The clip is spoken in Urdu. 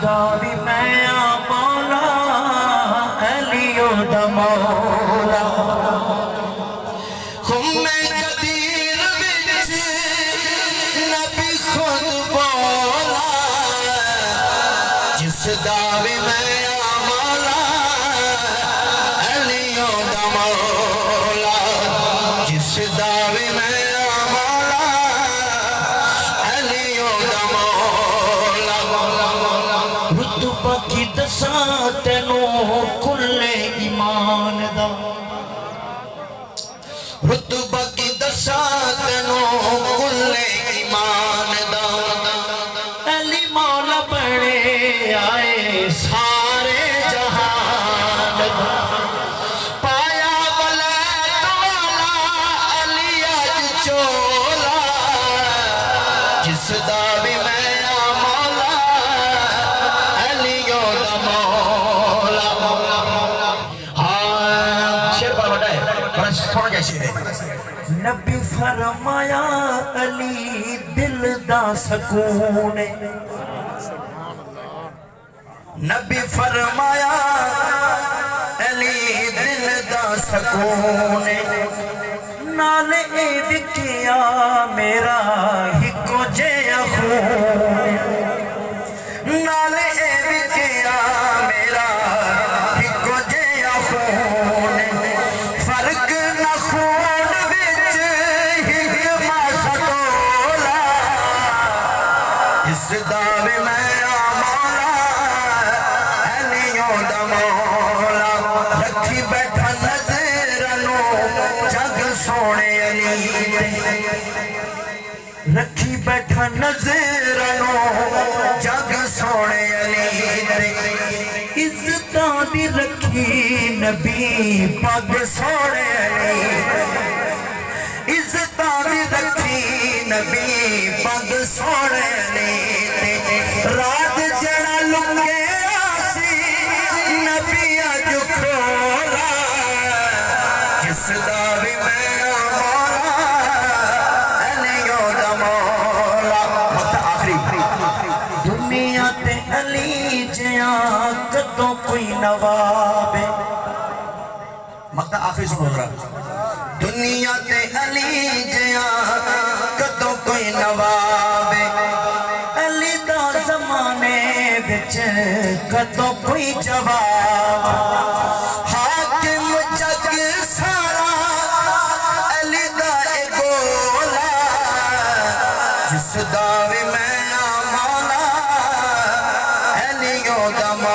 داوی میں مولا علیو دا مولا خمیں قدیر بچ نبی خود بولا جس داوی میں مولا علیو دا مولا جس داوی میں باقی دساں تینوں کلے ایمان دا رتبہ کی دساں تینوں کلے ایمان دا علی مولا بڑے آئے سارے جہان دا پایا بلیت والا علی آج چولا جس داوی میں نبی فرمایا علی دل دا سکون نبی فرمایا علی دل دا سکون نال عید کیا میرا ہکو جے خون نال عید کیا میرا ہکو جے خون فرق نہ خون وچ حکمہ سٹولا اس دعوے میں مولا علیوں دا مولا رکھی بیٹھا نظرانوں جگ سونے علی رکھی بیٹھا نظرانوں جگ سونے علی عزتاں دی رکھی نبی پاک سونے علی عزتاں دی رکھی نبی پاک سونے علی رات جڑا لنگے آسی نبی اج کھولا جس دعوی میں مولا علیوں دا مولا وقت آخری دنیا تے علی جیاں کدوں کوئی نواب مقطع آخری سن رہا دنیا تے علی جیاں کدوں کوئی نواب علی دا زمانے وچ کدوں کوئی جواب حاکم جگ سارا علی دا اے گولا جس دعوی میں مولا علیوں دا مولا